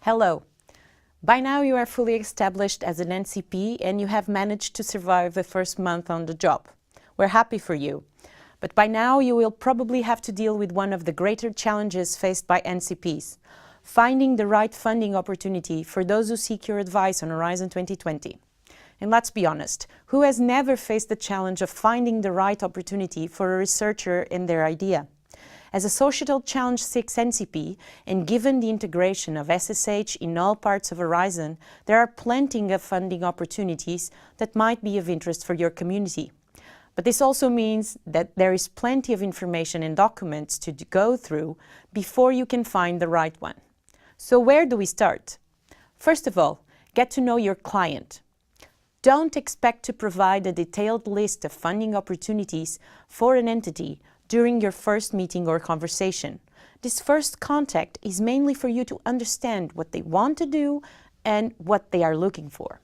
Hello. By now you are fully established as an NCP and you have managed to survive the first month on the job. We're happy for you. But by now you will probably have to deal with one of the greater challenges faced by NCPs, finding the right funding opportunity for those who seek your advice on Horizon 2020. And let's be honest, who has never faced the challenge of finding the right opportunity for a researcher and their idea? As a Societal Challenge 6 NCP, and given the integration of SSH in all parts of Horizon, there are plenty of funding opportunities that might be of interest for your community. But this also means that there is plenty of information and documents to go through before you can find the right one. So where do we start? First of all, get to know your client. Don't expect to provide a detailed list of funding opportunities for an entity during your first meeting or conversation. This first contact is mainly for you to understand what they want to do and what they are looking for.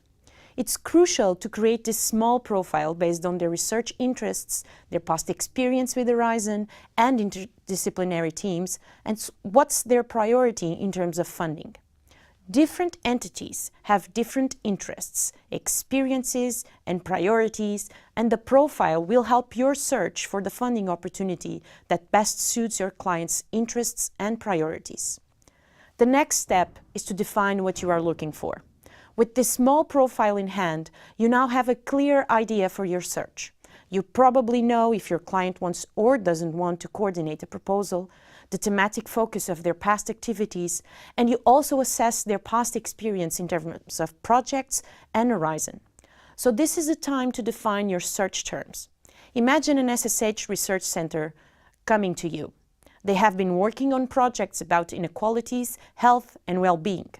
It's crucial to create this small profile based on their research interests, their past experience with Horizon and interdisciplinary teams, and what's their priority in terms of funding. Different entities have different interests, experiences, and priorities, and the profile will help your search for the funding opportunity that best suits your client's interests and priorities. The next step is to define what you are looking for. With this small profile in hand, you now have a clear idea for your search. You probably know if your client wants or doesn't want to coordinate a proposal, the thematic focus of their past activities, and you also assess their past experience in terms of projects and Horizon. So this is the time to define your search terms. Imagine an SSH research center coming to you. They have been working on projects about inequalities, health, and well-being.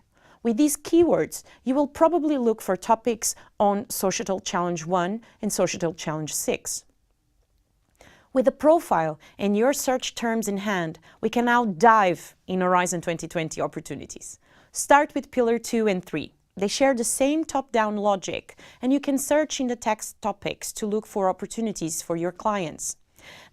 With these keywords, you will probably look for topics on Societal Challenge 1 and Societal Challenge 6. With a profile and your search terms in hand, we can now dive in Horizon 2020 opportunities. Start with Pillar 2 and 3. They share the same top-down logic, and you can search in the text topics to look for opportunities for your clients.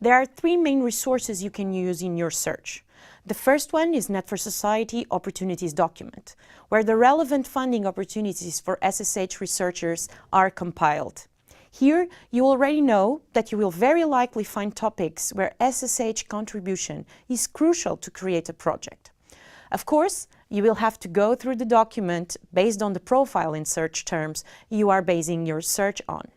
There are three main resources you can use in your search. The first one is Net for Society Opportunities Document, where the relevant funding opportunities for SSH researchers are compiled. Here, you already know that you will very likely find topics where SSH contribution is crucial to create a project. Of course, you will have to go through the document based on the profile and search terms you are basing your search on.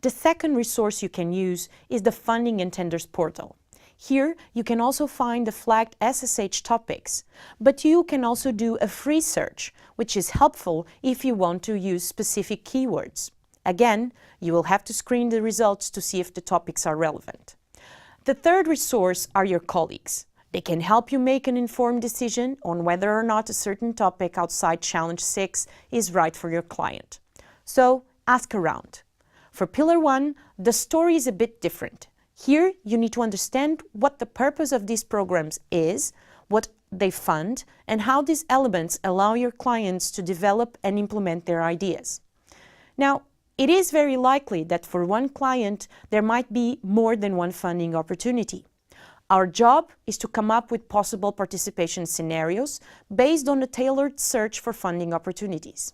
The second resource you can use is the Funding and Tenders portal. Here, you can also find the flagged SSH topics, but you can also do a free search, which is helpful if you want to use specific keywords. Again, you will have to screen the results to see if the topics are relevant. The third resource are your colleagues. They can help you make an informed decision on whether or not a certain topic outside Challenge 6 is right for your client. So, ask around. For Pillar 1, the story is a bit different. Here, you need to understand what the purpose of these programs is, what they fund, and how these elements allow your clients to develop and implement their ideas. Now, it is very likely that for one client, there might be more than one funding opportunity. Our job is to come up with possible participation scenarios based on a tailored search for funding opportunities.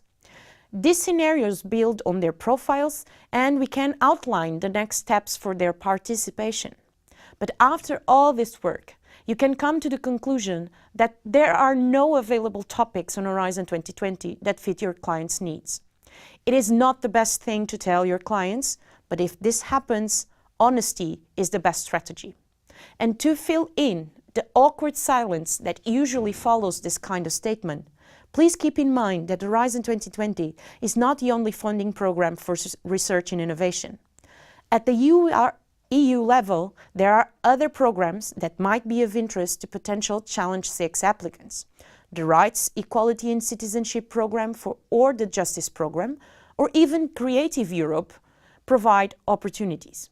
These scenarios build on their profiles, and we can outline the next steps for their participation. But after all this work, you can come to the conclusion that there are no available topics on Horizon 2020 that fit your client's needs. It is not the best thing to tell your clients, but if this happens, honesty is the best strategy. And to fill in the awkward silence that usually follows this kind of statement, please keep in mind that Horizon 2020 is not the only funding program for research and innovation. At the EU level, there are other programs that might be of interest to potential Challenge 6 applicants. The Rights, Equality and Citizenship Program or the Justice Program, or even Creative Europe provide opportunities.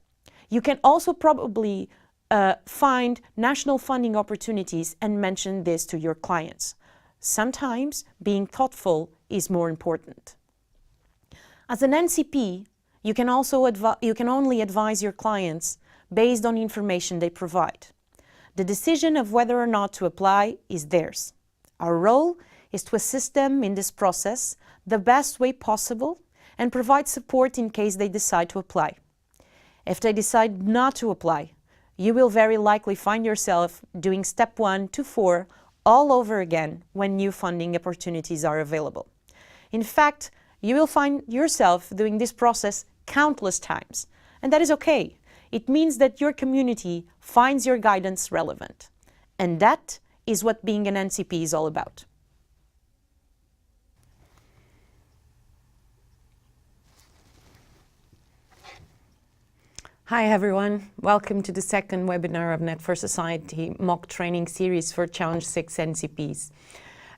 You can also probably find national funding opportunities and mention this to your clients. Sometimes being thoughtful is more important. As an NCP, you can only advise your clients based on information they provide. The decision of whether or not to apply is theirs. Our role is to assist them in this process the best way possible and provide support in case they decide to apply. If they decide not to apply, you will very likely find yourself doing step 1 to 4 all over again when new funding opportunities are available. In fact, you will find yourself doing this process countless times, and that is okay. It means that your community finds your guidance relevant. And that is what being an NCP is all about. Hi everyone, welcome to the second webinar of Net for Society MOOC training series for Challenge 6 NCPs.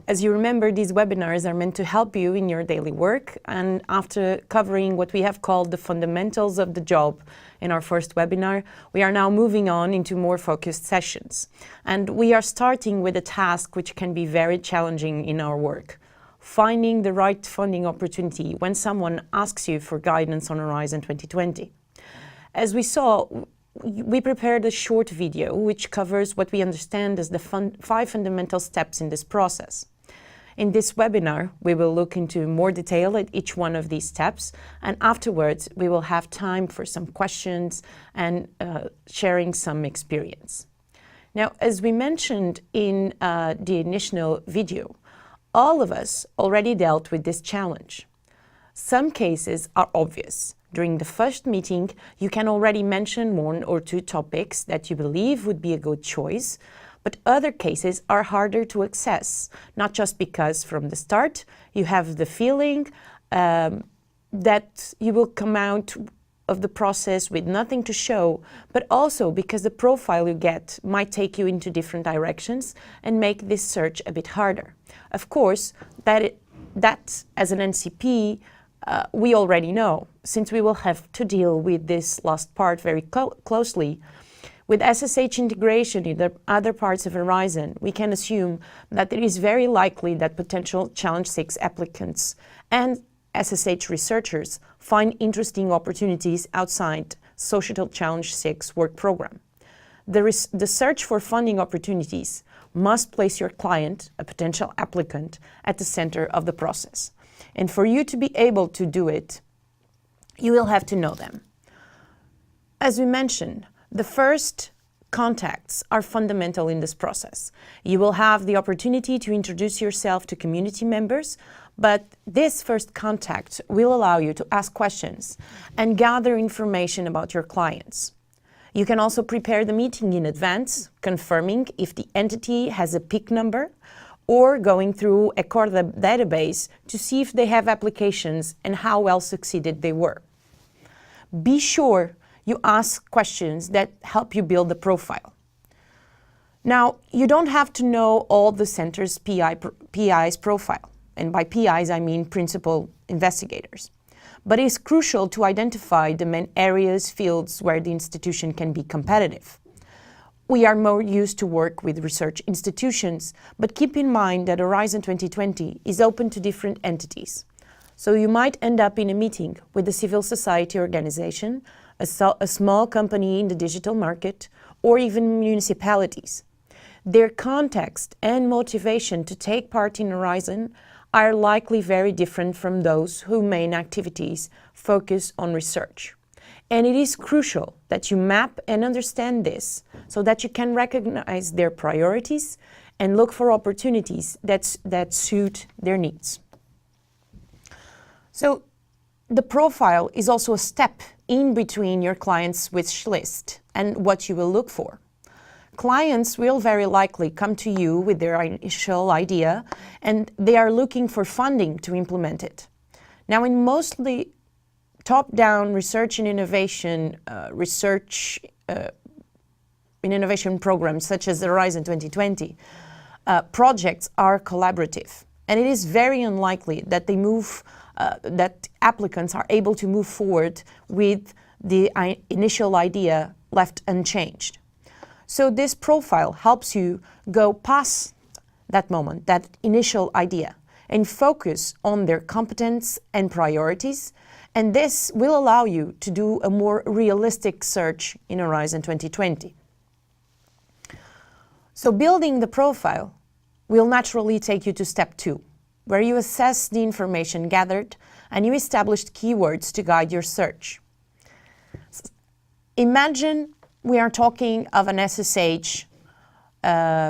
As you remember, these webinars are meant to help you in your daily work, and after covering what we have called the fundamentals of the job in our first webinar, we are now moving on into more focused sessions. And we are starting with a task which can be very challenging in our work: finding the right funding opportunity when someone asks you for guidance on Horizon 2020. As we saw, we prepared a short video which covers what we understand as the 5 fundamental steps in this process. In this webinar, we will look into more detail at each one of these steps, and afterwards we will have time for some questions and sharing some experience. Now, as we mentioned in the initial video, all of us already dealt with this challenge. Some cases are obvious. During the first meeting, you can already mention 1 or 2 topics that you believe would be a good choice, but other cases are harder to access, not just because from the start you have the feeling that you will come out of the process with nothing to show, but also because the profile you get might take you into different directions and make this search a bit harder. Of course, that as an NCP, we already know, since we will have to deal with this last part very closely. With SSH integration in the other parts of Horizon, we can assume that it is very likely that potential Challenge 6 applicants and SSH researchers find interesting opportunities outside Societal Challenge 6 work program. The search for funding opportunities must place your client, a potential applicant, at the center of the process. And for you to be able to do it, you will have to know them. As we mentioned, the first contacts are fundamental in this process. You will have the opportunity to introduce yourself to community members, but this first contact will allow you to ask questions and gather information about your clients. You can also prepare the meeting in advance, confirming if the entity has a PIC number, or going through a core database to see if they have applications and how well succeeded they were. Be sure you ask questions that help you build the profile. Now, you don't have to know all the center's PI's profile, and by PIs I mean principal investigators. But it's crucial to identify the main areas, fields where the institution can be competitive. We are more used to work with research institutions, but keep in mind that Horizon 2020 is open to different entities. So you might end up in a meeting with a civil society organization, a small company in the digital market, or even municipalities. Their context and motivation to take part in Horizon are likely very different from those whose main activities focus on research. And it is crucial that you map and understand this so that you can recognize their priorities and look for opportunities that suit their needs. So the profile is also a step in between your client's wish list and what you will look for. Clients will very likely come to you with their initial idea, and they are looking for funding to implement it. Now, in mostly top-down research and innovation in innovation programs such as the Horizon 2020, projects are collaborative, and it is very unlikely that that applicants are able to move forward with the initial idea left unchanged. So this profile helps you go past that moment, that initial idea, and focus on their competence and priorities. And this will allow you to do a more realistic search in Horizon 2020. So building the profile will naturally take you to step 2, where you assess the information gathered and you established keywords to guide your search. Imagine we are talking of an SSH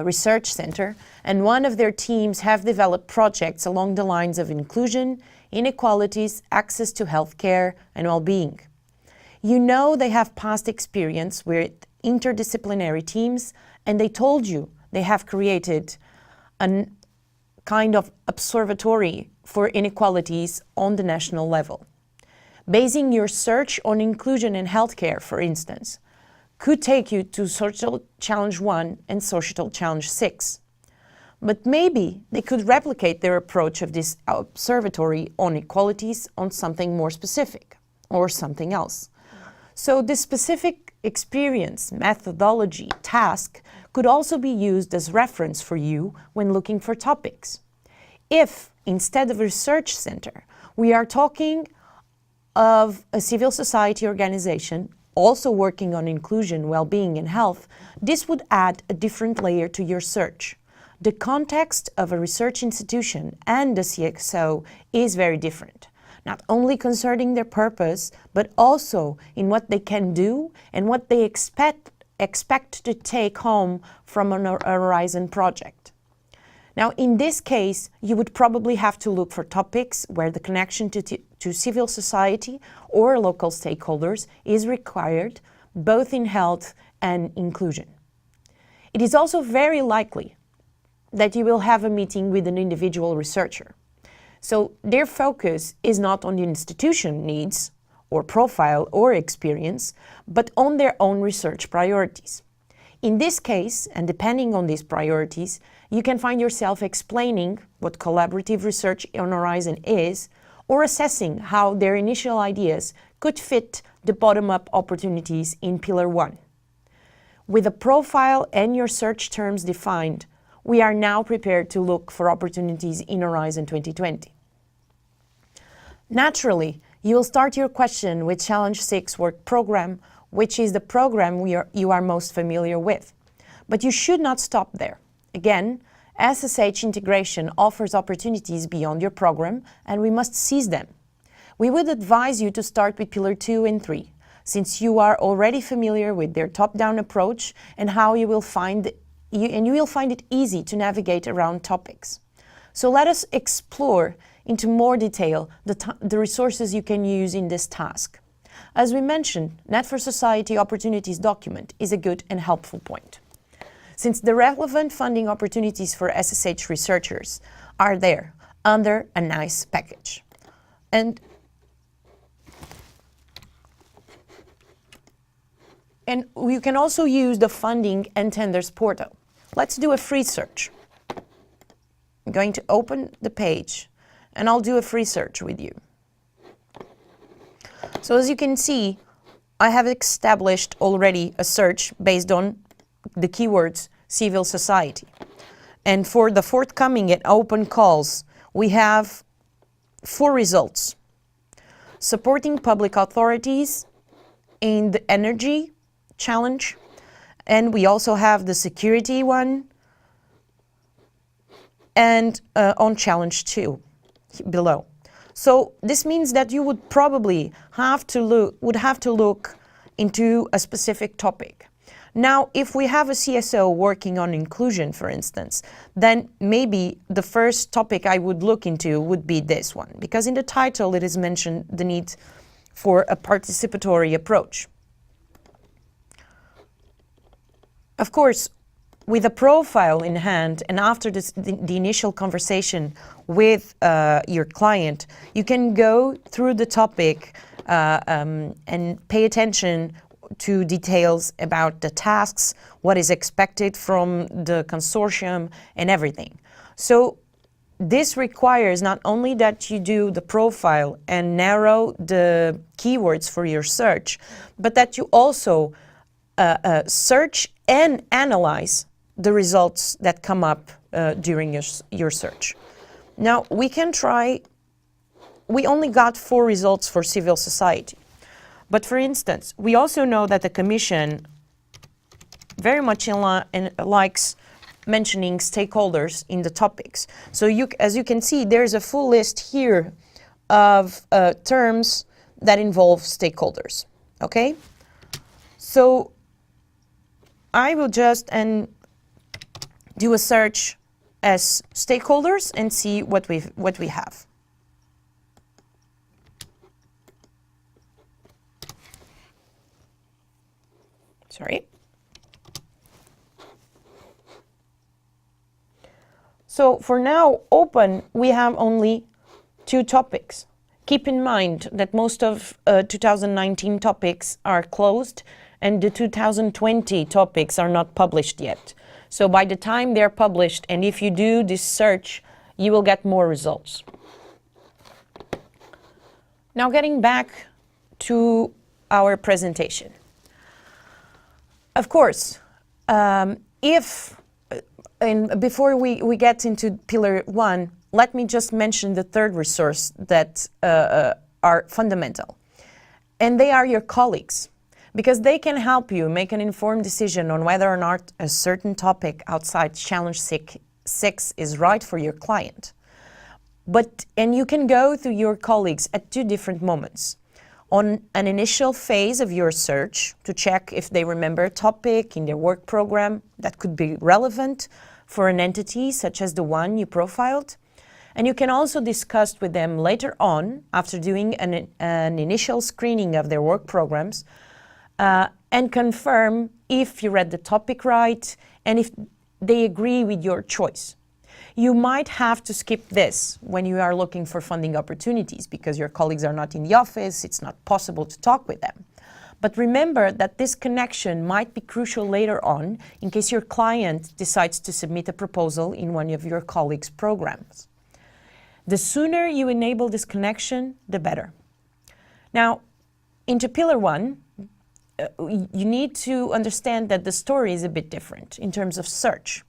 research center, and one of their teams have developed projects along the lines of inclusion, inequalities, access to healthcare, and well-being. You know they have past experience with interdisciplinary teams, and they told you they have created a kind of observatory for inequalities on the national level. Basing your search on inclusion in healthcare, for instance, could take you to Social Challenge 1 and Social Challenge 6. But maybe they could replicate their approach of this observatory on equalities on something more specific or something else. So this specific experience, methodology, task could also be used as reference for you when looking for topics. If, instead of a research center, we are talking of a civil society organization also working on inclusion, well-being, and health, this would add a different layer to your search. The context of a research institution and the CXO is very different, not only concerning their purpose, but also in what they can do and what they expect to take home from a Horizon project. Now, in this case, you would probably have to look for topics where the connection to civil society or local stakeholders is required, both in health and inclusion. It is also very likely that you will have a meeting with an individual researcher. So their focus is not on the institution needs or profile or experience, but on their own research priorities. In this case, and depending on these priorities, you can find yourself explaining what collaborative research on Horizon is, or assessing how their initial ideas could fit the bottom-up opportunities in Pillar 1. With a profile and your search terms defined, we are now prepared to look for opportunities in Horizon 2020. Naturally, you will start your question with Challenge 6 Work Program, which is the program you are most familiar with. But you should not stop there. Again, SSH integration offers opportunities beyond your program, and we must seize them. We would advise you to start with Pillar 2 and 3, since you are already familiar with their top-down approach and how you will find it easy to navigate around topics. So let us explore into more detail the resources you can use in this task. As we mentioned, Net for Society Opportunities document is a good and helpful point, since the relevant funding opportunities for SSH researchers are there under a nice package. And you can also use the funding and tenders portal. Let's do a free search. I'm going to open the page and I'll do a free search with you. So as you can see, I have established already a search based on the keywords civil society. And for the forthcoming and open calls, we have 4 results. Supporting public authorities in the energy challenge, and we also have the security one, and on challenge 2 below. So this means that you would probably have to look into a specific topic. Now, if we have a CSO working on inclusion, for instance, then maybe the first topic I would look into would be this one, because in the title it is mentioned the need for a participatory approach. Of course, with a profile in hand and after the initial conversation with your client, you can go through the topic and pay attention to details about the tasks, what is expected from the consortium and everything. So this requires not only that you do the profile and narrow the keywords for your search, but that you also search and analyze the results that come up during your search. Now, we only got 4 results for civil society. But for instance, we also know that the Commission very much likes mentioning stakeholders in the topics. So as you can see, there's a full list here of terms that involve stakeholders, okay? So I will just do a search as stakeholders and see what we have. Sorry. So for now, open, we have only 2 topics. Keep in mind that most of 2019 topics are closed and the 2020 topics are not published yet. So by the time they're published, and if you do this search, you will get more results. Now getting back to our presentation. Of course, before we get into pillar 1, let me just mention the third resource that are fundamental. And they are your colleagues, because they can help you make an informed decision on whether or not a certain topic outside Challenge 6 is right for your client. And you can go to your colleagues at 2 different moments. On an initial phase of your search to check if they remember a topic in their work program that could be relevant for an entity such as the one you profiled. And you can also discuss with them later on, after doing an initial screening of their work programs, and confirm if you read the topic right and if they agree with your choice. You might have to skip this when you are looking for funding opportunities because your colleagues are not in the office, it's not possible to talk with them. But remember that this connection might be crucial later on in case your client decides to submit a proposal in one of your colleagues' programs. The sooner you enable this connection, the better. Now, into pillar 1, you need to understand that the story is a bit different in terms of search.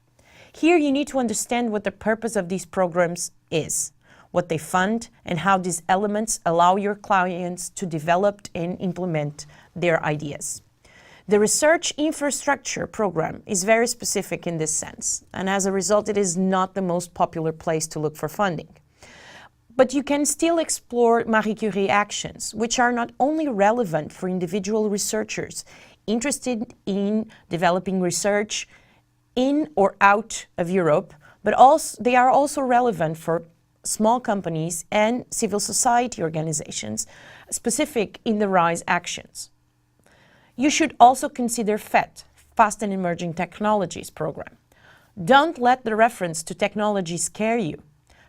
Here you need to understand what the purpose of these programs is, what they fund, and how these elements allow your clients to develop and implement their ideas. The research infrastructure program is very specific in this sense, and as a result, it is not the most popular place to look for funding. But you can still explore Marie Curie actions, which are not only relevant for individual researchers interested in developing research in or out of Europe, but they are also relevant for small companies and civil society organizations specific in the RISE actions. You should also consider FET, Fast and Emerging Technologies program. Don't let the reference to technology scare you.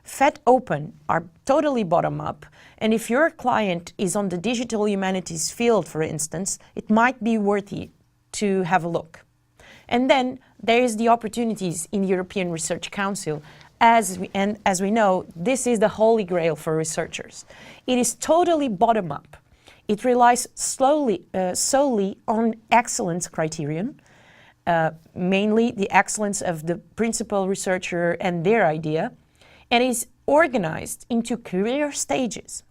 FET Open are totally bottom-up, and if your client is on the digital humanities field, for instance, it might be worthy to have a look. And then there is the opportunities in the European Research Council. As we know, this is the holy grail for researchers. It is totally bottom-up. It relies solely on excellence criterion, mainly the excellence of the principal researcher and their idea, and is organized into career stages.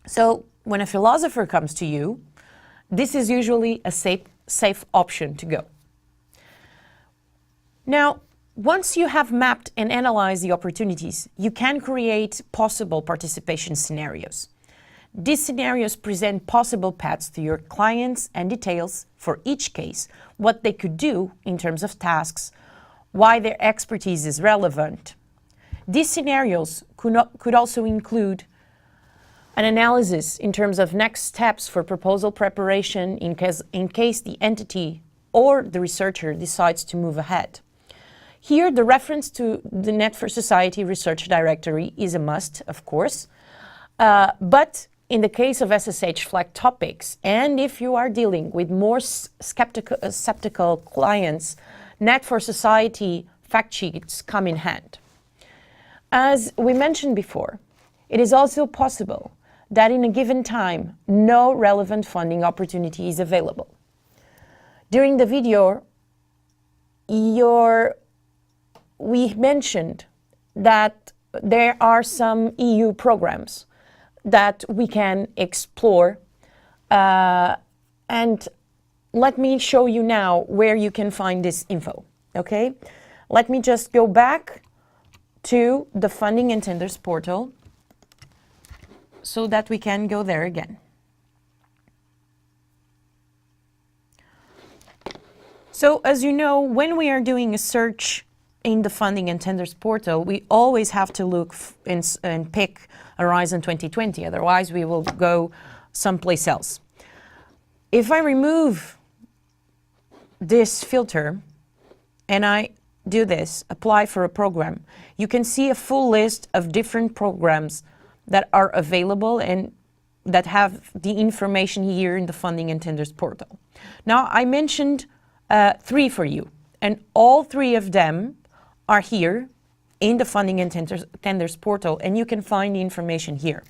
So when a philosopher comes to you, this is usually a safe option to go. Now, once you have mapped and analyzed the opportunities, you can create possible participation scenarios. These scenarios present possible paths to your clients and details, for each case, what they could do in terms of tasks, why their expertise is relevant. These scenarios could also include an analysis in terms of next steps for proposal preparation in case the entity or the researcher decides to move ahead. Here, the reference to the Net for Society Research Directory is a must, of course, but in the case of SSH flag topics, and if you are dealing with more skeptical clients, Net for Society fact sheets come in hand. As we mentioned before, it is also possible that in a given time, no relevant funding opportunity is available. During the video, we mentioned that there are some EU programs that we can explore, and let me show you now where you can find this info, okay? let me just go back to the Funding and Tenders portal so that we can go there again. So as you know, when we are doing a search in the Funding and Tenders portal, we always have to look and pick Horizon 2020, otherwise we will go someplace else. If I remove this filter and I do this, apply for a program, you can see a full list of different programs that are available and that have the information here in the Funding and Tenders portal. Now, I mentioned 3 for you, and all 3 of them are here in the Funding and Tenders portal, and you can find the information here.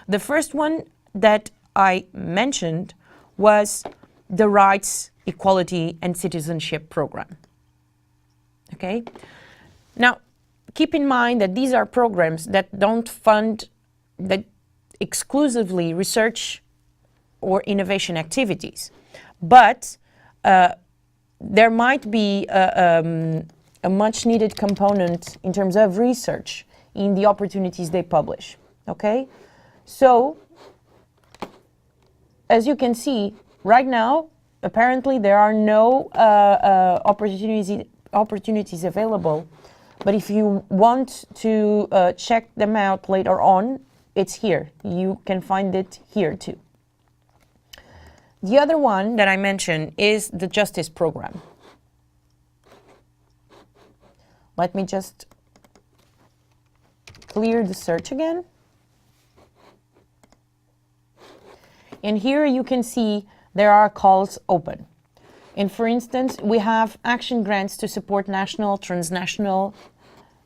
The first one that I mentioned was the Rights, Equality and Citizenship Program. Okay? Now, keep in mind that these are programs that don't fund exclusively research or innovation activities, but there might be a much needed component in terms of research in the opportunities they publish. Okay? So, as you can see, right now, apparently there are no opportunities available, but if you want to check them out later on, it's here. You can find it here too. The other one that I mentioned is the Justice Program. Let me just clear the search again. And here you can see there are calls open. And for instance, we have action grants to support national, transnational,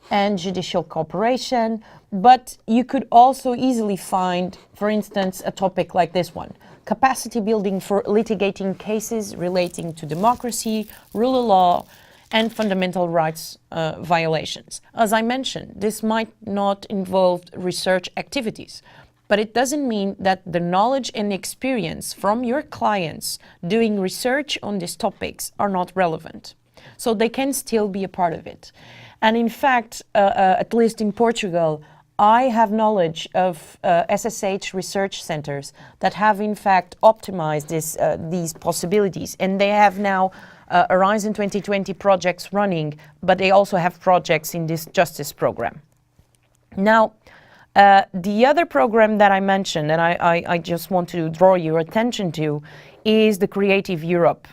and judicial cooperation, but you could also easily find, for instance, a topic like this one: capacity building for litigating cases relating to democracy, rule of law, and fundamental rights violations. As I mentioned, this might not involve research activities, but it doesn't mean that the knowledge and experience from your clients doing research on these topics are not relevant. So they can still be a part of it. And in fact, at least in Portugal, I have knowledge of SSH research centers that have in fact optimized these possibilities, and they have now Horizon 2020 projects running, but they also have projects in this Justice Program. Now, the other program that I mentioned, and I just want to draw your attention to, is the Creative Europe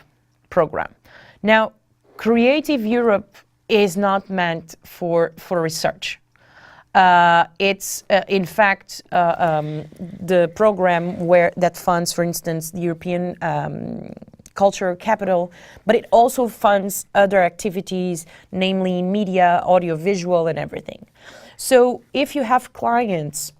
program. Now, Creative Europe is not meant for research. It's in fact the program that funds, for instance, the European Cultural Capital, but it also funds other activities, namely media, audiovisual, and everything. So if you have clients,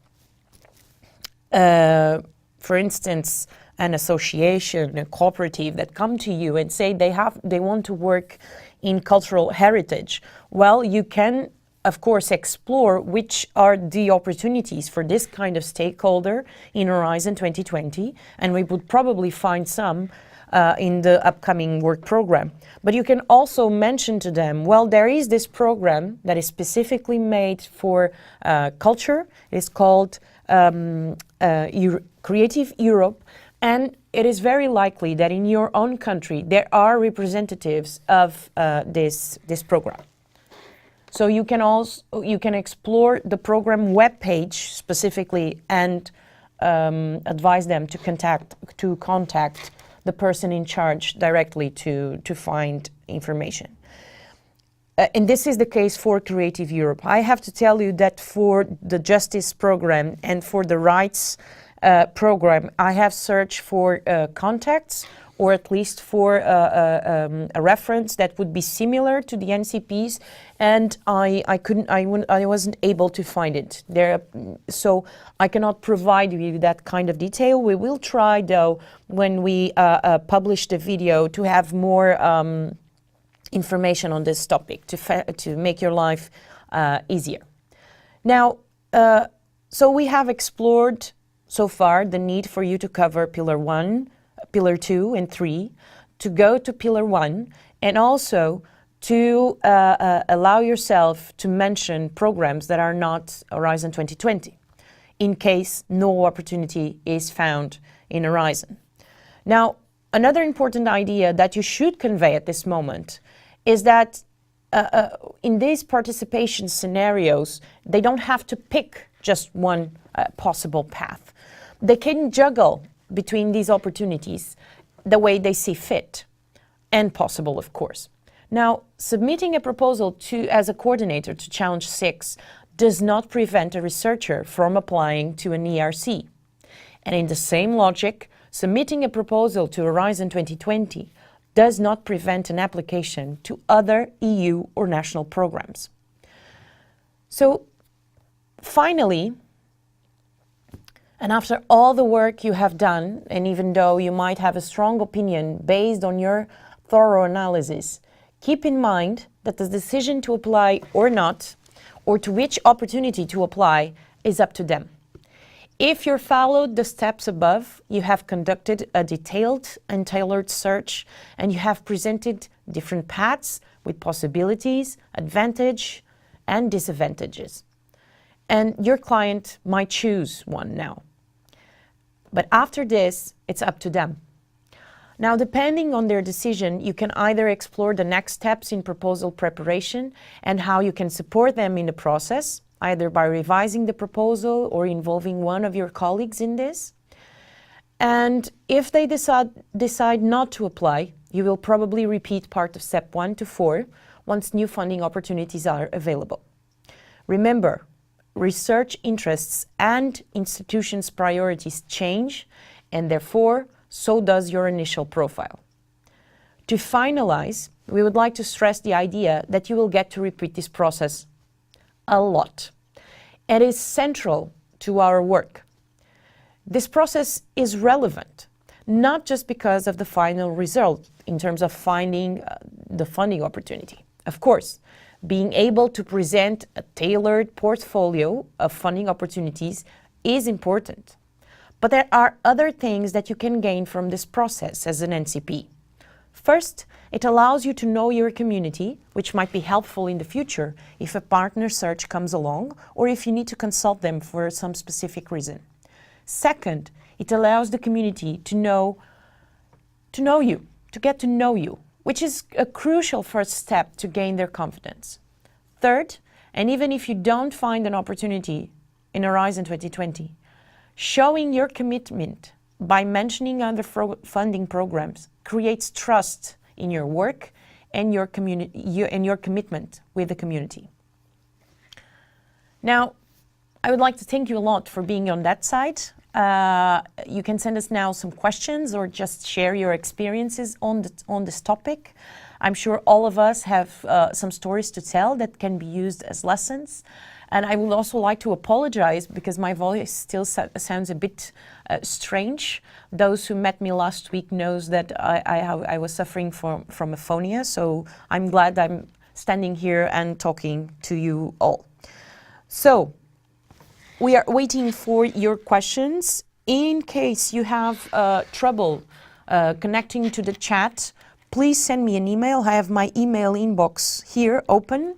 for instance, an association, a cooperative that come to you and say they want to work in cultural heritage, well, you can, of course, explore which are the opportunities for this kind of stakeholder in Horizon 2020, and we would probably find some in the upcoming work program. But you can also mention to them, well, there is this program that is specifically made for culture. It's called Creative Europe, and it is very likely that in your own country there are representatives of this program. So you can explore the program webpage specifically and advise them to contact the person in charge directly to find information. And this is the case for Creative Europe. I have to tell you that for the Justice Program and for the Rights Program, I have searched for contacts, or at least for a reference that would be similar to the NCPs, and I wasn't able to find it there, so I cannot provide you with that kind of detail. We will try, though, when we publish the video, to have more information on this topic to make your life easier. Now, so we have explored so far the need for you to cover Pillar 1, Pillar 2 and 3, to go to Pillar 1, and also to allow yourself to mention programs that are not Horizon 2020, in case no opportunity is found in Horizon. Now, another important idea that you should convey at this moment is that in these participation scenarios, they don't have to pick just one possible path. They can juggle between these opportunities the way they see fit and possible, of course. Now, submitting a proposal as a coordinator to Challenge 6 does not prevent a researcher from applying to an ERC. And in the same logic, submitting a proposal to Horizon 2020 does not prevent an application to other EU or national programs. So, finally, and after all the work you have done, and even though you might have a strong opinion based on your thorough analysis, keep in mind that the decision to apply or not, or to which opportunity to apply, is up to them. If you followed the steps above, you have conducted a detailed and tailored search, and you have presented different paths with possibilities, advantages, and disadvantages. And your client might choose one now. But after this, it's up to them. Now, depending on their decision, you can either explore the next steps in proposal preparation and how you can support them in the process, either by revising the proposal or involving one of your colleagues in this. And if they decide not to apply, you will probably repeat part of step 1 to 4 once new funding opportunities are available. Remember, research interests and institutions' priorities change, and therefore, so does your initial profile. To finalize, we would like to stress the idea that you will get to repeat this process a lot. It is central to our work. This process is relevant, not just because of the final result in terms of finding the funding opportunity. Of course, being able to present a tailored portfolio of funding opportunities is important. But there are other things that you can gain from this process as an NCP. First, it allows you to know your community, which might be helpful in the future if a partner search comes along or if you need to consult them for some specific reason. Second, it allows the community to get to know you, which is a crucial first step to gain their confidence. Third, and even if you don't find an opportunity in Horizon 2020, showing your commitment by mentioning other funding programs creates trust in your work and your commitment with the community. Now, I would like to thank you a lot for being on that side. You can send us now some questions or just share your experiences on this topic. I'm sure all of us have some stories to tell that can be used as lessons. And I would also like to apologize because my voice still sounds a bit strange. Those who met me last week knows that I was suffering from aphonia, so I'm glad I'm standing here and talking to you all. So, we are waiting for your questions. In case you have trouble connecting to the chat, please send me an email. I have my email inbox here open,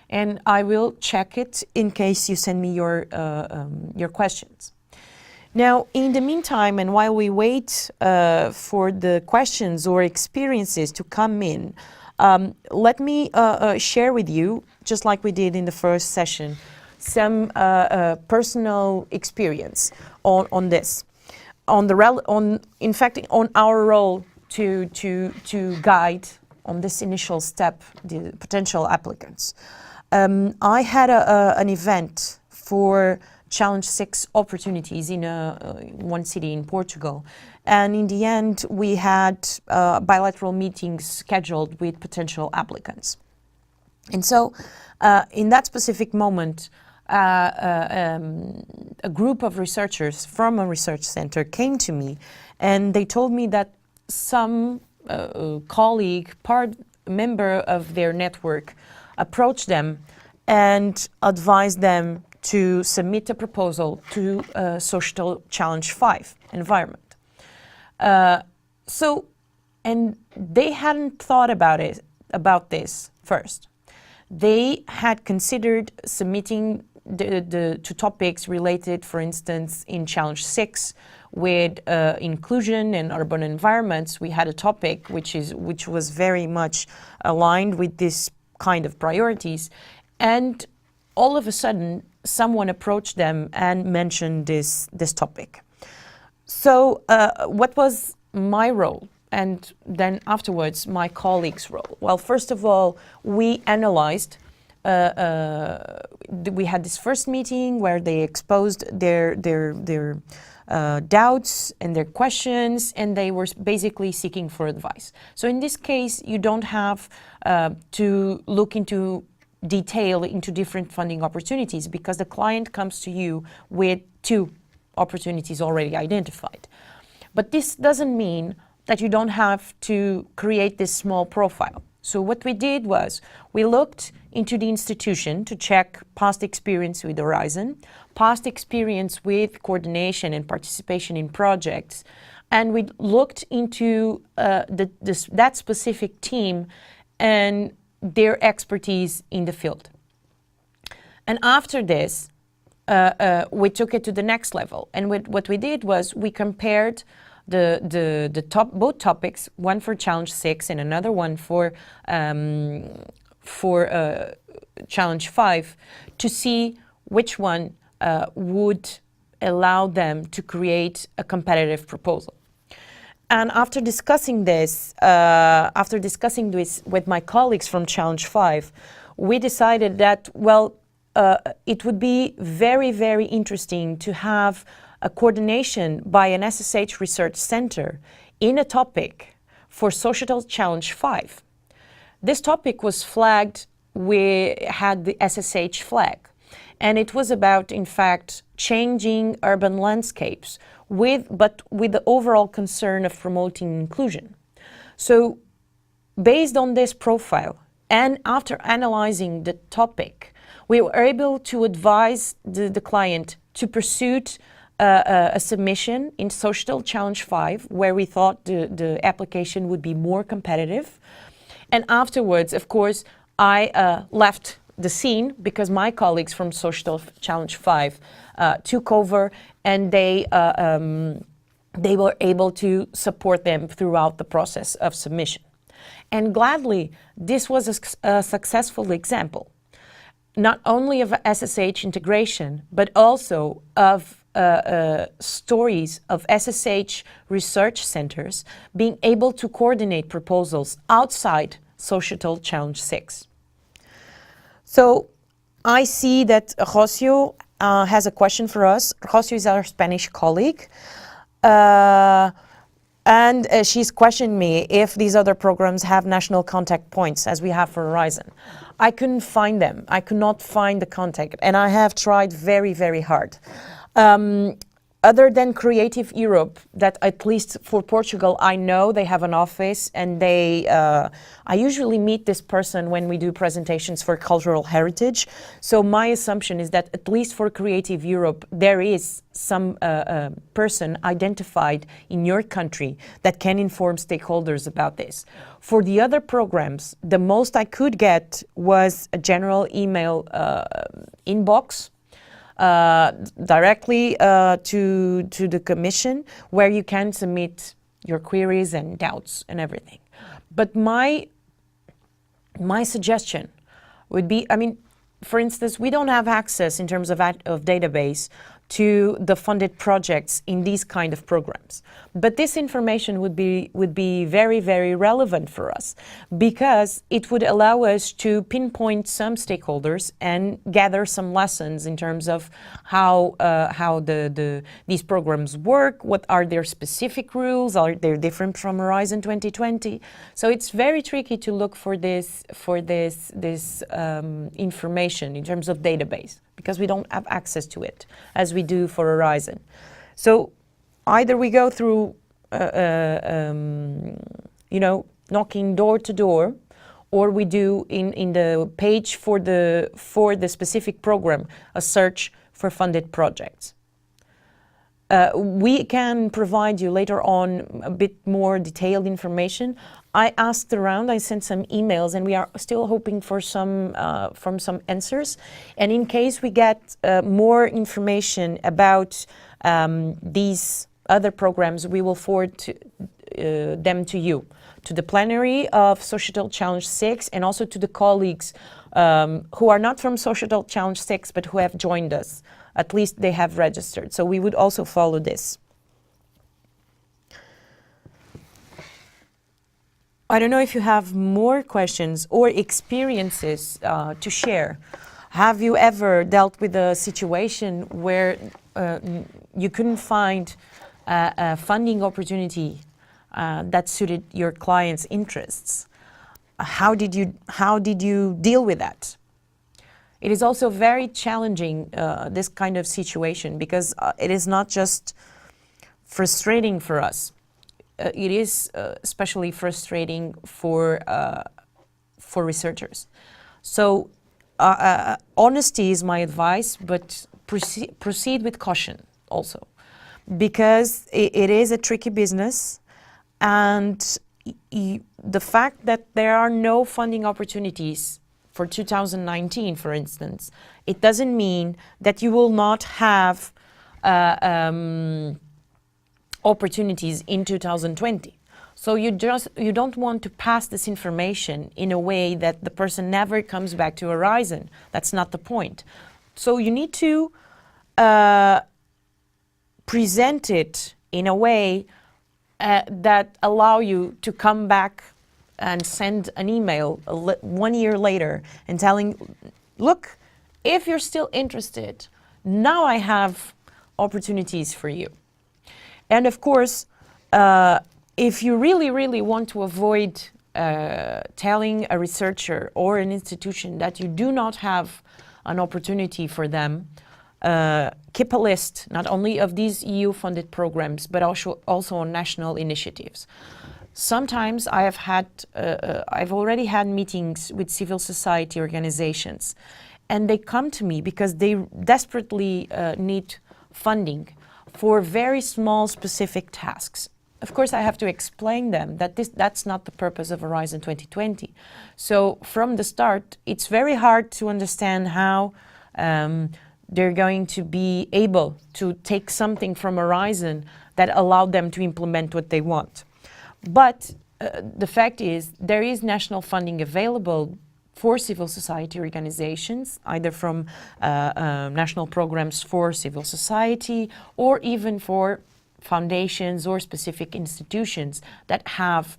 and I will check it in case you send me your questions. Now, in the meantime, and while we wait for the questions or experiences to come in, let me share with you, just like we did in the first session, some personal experience on this, in fact, on our role to guide on this initial step the potential applicants. I had an event for Challenge 6 opportunities in one city in Portugal, and in the end we had bilateral meetings scheduled with potential applicants. And so in that specific moment, a group of researchers from a research center came to me, and they told me that some member of their network approached them and advised them to submit a proposal to Social Challenge 5 environment. And they hadn't thought about this first. They had considered submitting the two topics related, for instance, in Challenge 6 with inclusion and urban environments. We had a topic which was very much aligned with this kind of priorities, and all of a sudden someone approached them and mentioned this topic. So what was my role? And then afterwards, my colleagues' role. Well, first of all, we analyzed. We had this first meeting where they exposed their doubts and their questions, and they were basically seeking for advice. So in this case, you don't have to look into detail into different funding opportunities, because the client comes to you with 2 opportunities already identified. But this doesn't mean that you don't have to create this small profile. So what we did was we looked into the institution to check past experience with Horizon, past experience with coordination and participation in projects, and we looked into that specific team and their expertise in the field. And after this, we took it to the next level. And what we did was we compared both topics, one for Challenge 6 and another one for Challenge 5, to see which one would allow them to create a competitive proposal. And after discussing this with my colleagues from Challenge 5, we decided that, well, it would be very, very interesting to have a coordination by an SSH research center in a topic for Societal Challenge 5. This topic was flagged, we had the SSH flag, and it was about, in fact, changing urban landscapes but with the overall concern of promoting inclusion. So based on this profile, and after analyzing the topic, we were able to advise the client to pursue a submission in Societal Challenge 5, where we thought the application would be more competitive. And afterwards, of course, I left the scene because my colleagues from Societal Challenge 5 took over, and they were able to support them throughout the process of submission. And gladly, this was a successful example, not only of SSH integration, but also of stories of SSH research centers being able to coordinate proposals outside Societal Challenge 6. So I see that Rocio has a question for us. Rocio is our Spanish colleague. And she's questioned me if these other programs have national contact points as we have for Horizon. I couldn't find them. I could not find the contact, and I have tried very, very hard. Other than Creative Europe, that at least for Portugal, I know they have an office, and I usually meet this person when we do presentations for cultural heritage. So my assumption is that at least for Creative Europe, there is some person identified in your country that can inform stakeholders about this. For the other programs, the most I could get was a general email inbox directly to the Commission, where you can submit your queries and doubts and everything. But my suggestion would be, I mean, for instance, we don't have access in terms of database to the funded projects in these kind of programs. But this information would be very, very relevant for us, because it would allow us to pinpoint some stakeholders and gather some lessons in terms of how these programs work, what are their specific rules, are they different from Horizon 2020? So it's very tricky to look for this information in terms of database, because we don't have access to it as we do for Horizon. So either we go through, knocking door to door, or we do in the page for the specific program a search for funded projects. We can provide you later on a bit more detailed information. I asked around, I sent some emails, and we are still hoping for some answers. And in case we get more information about these other programs, we will forward them to you, to the plenary of Societal Challenge 6, and also to the colleagues who are not from Societal Challenge 6, but who have joined us. At least they have registered. So we would also follow this. I don't know if you have more questions or experiences to share. Have you ever dealt with a situation where you couldn't find a funding opportunity that suited your client's interests? How did you deal with that? It is also very challenging, this kind of situation, because it is not just frustrating for us. It is especially frustrating for researchers. So honesty is my advice, but proceed with caution also, because it is a tricky business, and the fact that there are no funding opportunities for 2019, for instance, it doesn't mean that you will not have opportunities in 2020. So you don't want to pass this information in a way that the person never comes back to Horizon. That's not the point. So you need to present it in a way that allow you to come back and send an email 1 year later and telling, look, if you're still interested, now I have opportunities for you. And of course, if you really, really want to avoid telling a researcher or an institution that you do not have an opportunity for them, keep a list not only of these EU-funded programs, but also on national initiatives. Sometimes I've already had meetings with civil society organizations, and they come to me because they desperately need funding for very small specific tasks. Of course, I have to explain them that that's not the purpose of Horizon 2020. So from the start, it's very hard to understand how they're going to be able to take something from Horizon that allowed them to implement what they want. But the fact is, there is national funding available for civil society organizations, either from national programs for civil society, or even for foundations or specific institutions that have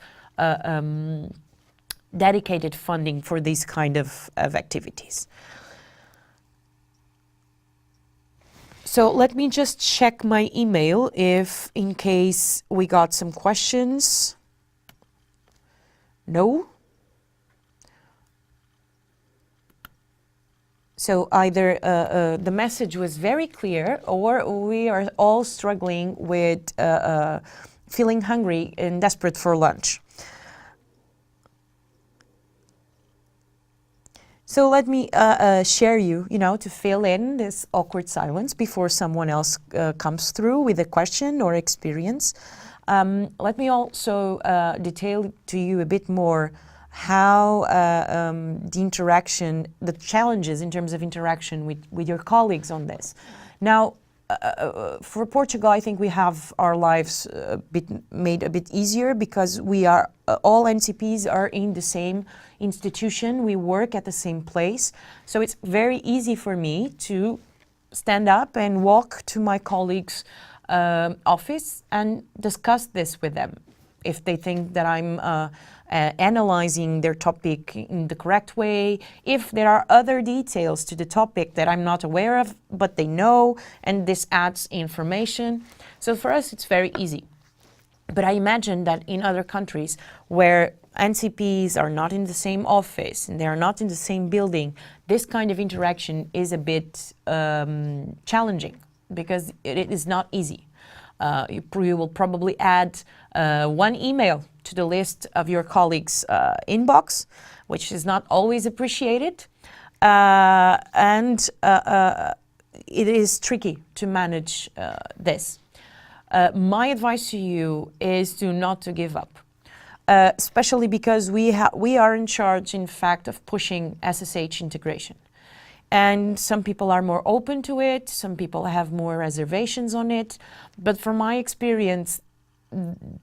dedicated funding for these kind of activities. So let me just check my email if in case we got some questions. No? So either the message was very clear, or we are all struggling with feeling hungry and desperate for lunch. So let me share you, to fill in this awkward silence before someone else comes through with a question or experience. Let me also detail to you a bit more how the interaction, the challenges in terms of interaction with your colleagues on this. Now, for Portugal, I think we have our lives made a bit easier because we are, all NCPs are in the same institution, we work at the same place. So it's very easy for me to stand up and walk to my colleagues' office and discuss this with them. If they think that I'm analyzing their topic in the correct way, if there are other details to the topic that I'm not aware of, but they know, and this adds information. So for us, it's very easy. But I imagine that in other countries where NCPs are not in the same office and they are not in the same building, this kind of interaction is a bit challenging because it is not easy. You will probably add one email to the list of your colleagues' inbox, which is not always appreciated. And it is tricky to manage this. My advice to you is not to give up. Especially because we are in charge, in fact, of pushing SSH integration. And some people are more open to it, some people have more reservations on it, but from my experience,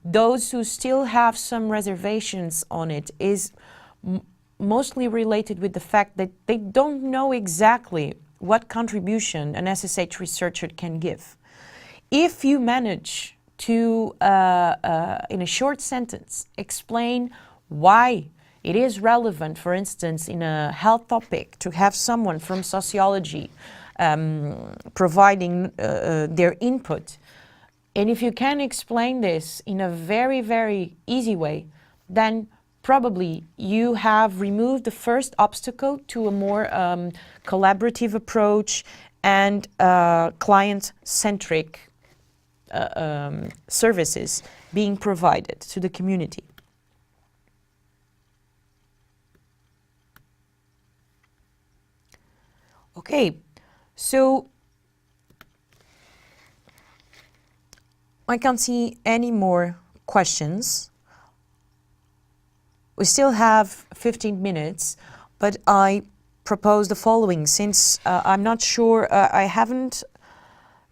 those who still have some reservations on it is mostly related with the fact that they don't know exactly what contribution an SSH researcher can give. If you manage to, in a short sentence, explain why it is relevant, for instance, in a health topic, to have someone from sociology providing their input, and if you can explain this in a very, very easy way, then probably you have removed the first obstacle to a more collaborative approach and client-centric services being provided to the community. Okay, so I can't see any more questions. We still have 15 minutes, but I propose the following. Since I'm not sure, I haven't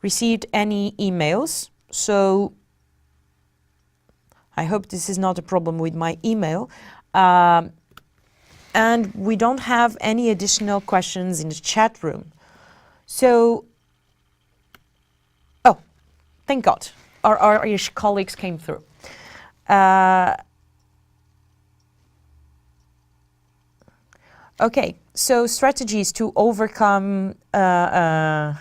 received any emails, so I hope this is not a problem with my email. And we don't have any additional questions in the chat room. So, oh, thank God, our colleagues came through. Okay, so strategies to overcome the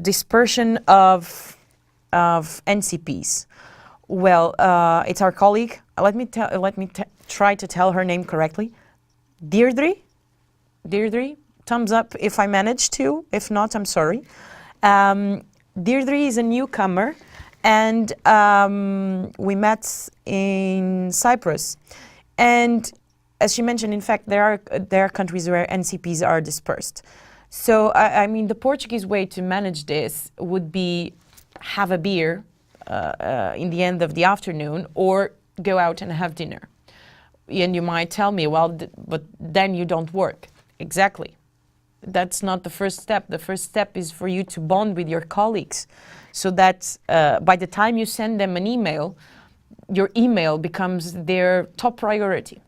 dispersion of NCPs. Well, it's our colleague. Let me try to tell her name correctly. Deirdre, thumbs up if I managed to. If not, I'm sorry. Deirdre is a newcomer, and we met in Cyprus. And as she mentioned, in fact, there are countries where NCPs are dispersed. So, I mean, the Portuguese way to manage this would be have a beer in the end of the afternoon, or go out and have dinner. And you might tell me, well, but then you don't work. Exactly. That's not the first step. The first step is for you to bond with your colleagues, so that by the time you send them an email, your email becomes their top priority,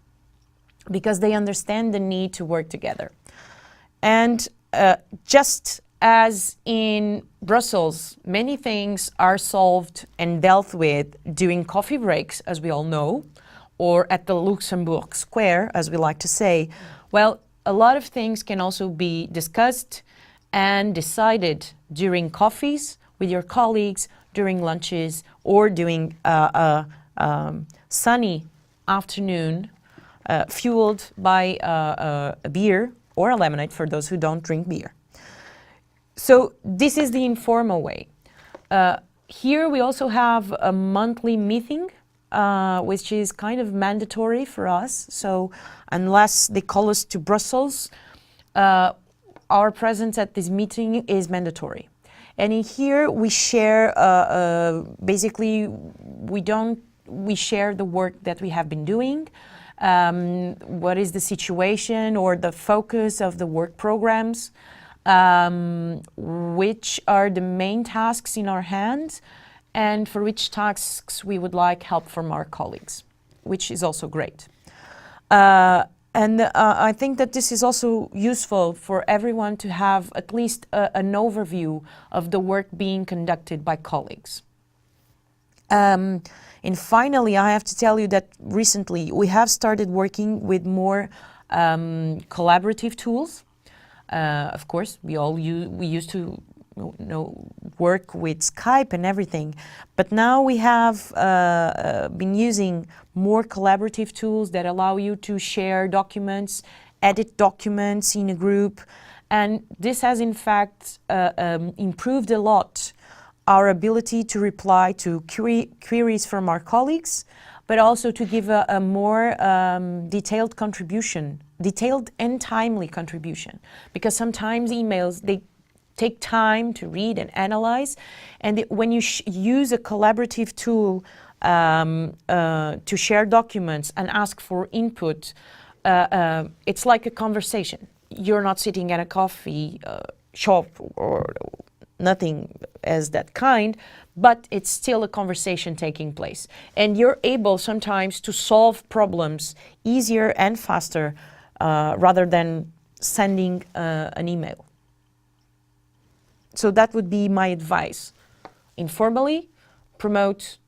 because they understand the need to work together. And just as in Brussels, many things are solved and dealt with during coffee breaks, as we all know, or at the Luxembourg Square, as we like to say. Well, a lot of things can also be discussed and decided during coffees with your colleagues, during lunches, or during a sunny afternoon fueled by a beer or a lemonade for those who don't drink beer. So this is the informal way. Here we also have a monthly meeting, which is kind of mandatory for us. So unless they call us to Brussels, our presence at this meeting is mandatory. And in here we share, basically we share the work that we have been doing, what is the situation or the focus of the work programs, which are the main tasks in our hands, and for which tasks we would like help from our colleagues, which is also great. I think that this is also useful for everyone to have at least an overview of the work being conducted by colleagues. And finally, I have to tell you that recently we have started working with more collaborative tools. Of course, we used to work with Skype and everything, but now we have been using more collaborative tools that allow you to share documents, edit documents in a group, and this has in fact improved a lot our ability to reply to queries from our colleagues, but also to give a more detailed and timely contribution. Because sometimes emails, take time to read and analyze. And when you use a collaborative tool to share documents and ask for input, it's like a conversation. You're not sitting at a coffee shop or nothing as that kind, but it's still a conversation taking place. And you're able sometimes to solve problems easier and faster rather than sending an email. So that would be my advice. Informally, promote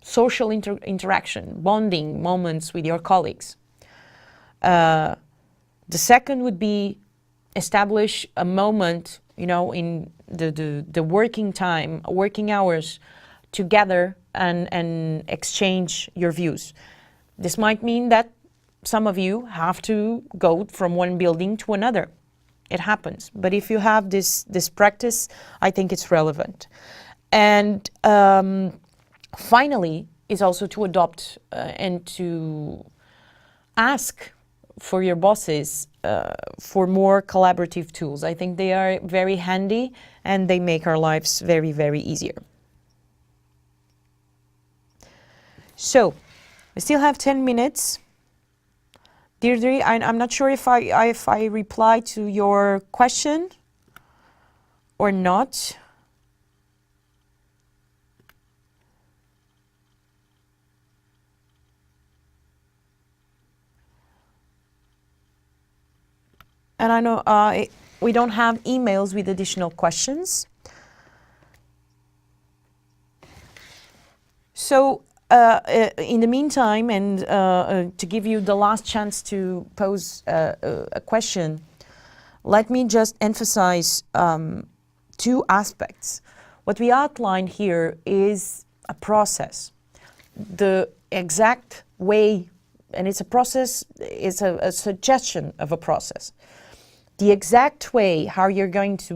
social interaction, bonding moments with your colleagues. The second would be establish a moment, you know, in the working time, working hours, to gather and exchange your views. This might mean that some of you have to go from one building to another. It happens. But if you have this practice, I think it's relevant. And finally, is also to adopt and to ask for your bosses for more collaborative tools. I think they are very handy and they make our lives very, very easier. So, we still have 10 minutes. Deirdre, I'm not sure if I replied to your question or not. And I know we don't have emails with additional questions. So in the meantime, and to give you the last chance to pose a question, let me just emphasize two aspects. What we outlined here is a process. The exact way, and it's a process, it's a suggestion of a process. The exact way how you're going to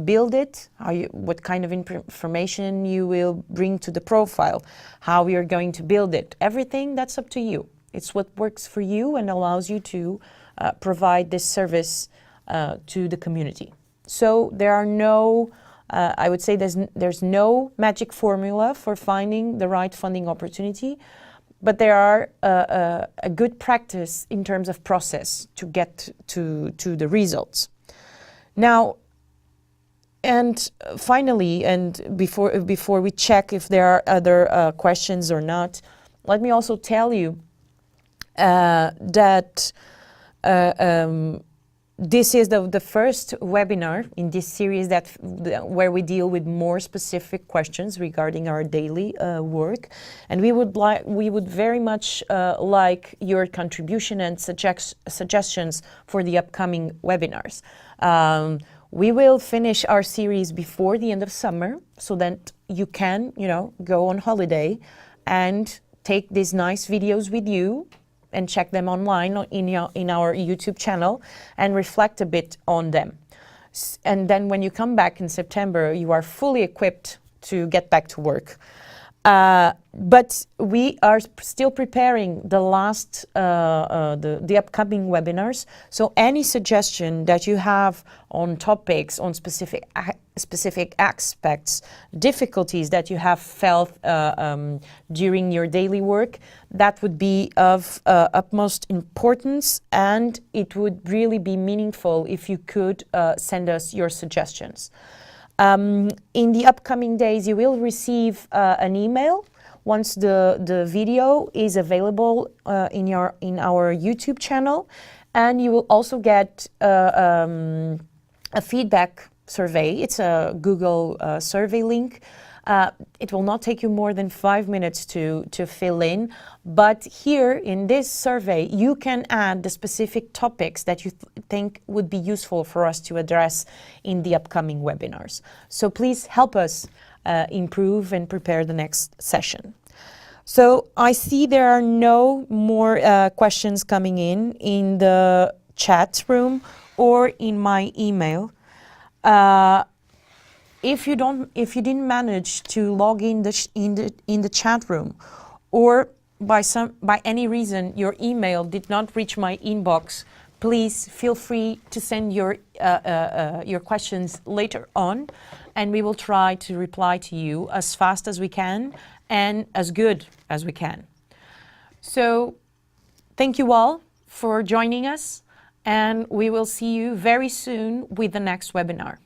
build it, what kind of information you will bring to the profile, how you're going to build it, everything that's up to you. It's what works for you and allows you to provide this service to the community. So there are no, I would say there's no magic formula for finding the right funding opportunity, but there are a good practice in terms of process to get to the results. Now, and finally, and before we check if there are other questions or not, let me also tell you that this is the first webinar in this series where we deal with more specific questions regarding our daily work, and we would very much like your contribution and suggestions for the upcoming webinars. We will finish our series before the end of summer, so that you can, go on holiday and take these nice videos with you and check them online in our YouTube channel and reflect a bit on them. And then when you come back in September, you are fully equipped to get back to work. But we are still preparing the last, the upcoming webinars. So any suggestion that you have on topics, on specific aspects, difficulties that you have felt during your daily work, that would be of utmost importance, and it would really be meaningful if you could send us your suggestions. In the upcoming days, you will receive an email once the video is available in our YouTube channel, and you will also get a feedback survey. It's a Google survey link. It will not take you more than 5 minutes to fill in, but here in this survey you can add the specific topics that you think would be useful for us to address in the upcoming webinars. So please help us improve and prepare the next session. So I see there are no more questions coming in the chat room or in my email. If you didn't manage to log in the chat room, or by any reason your email did not reach my inbox please feel free to send your questions later on, and we will try to reply to you as fast as we can and as good as we can. So thank you all for joining us, and we will see you very soon with the next webinar.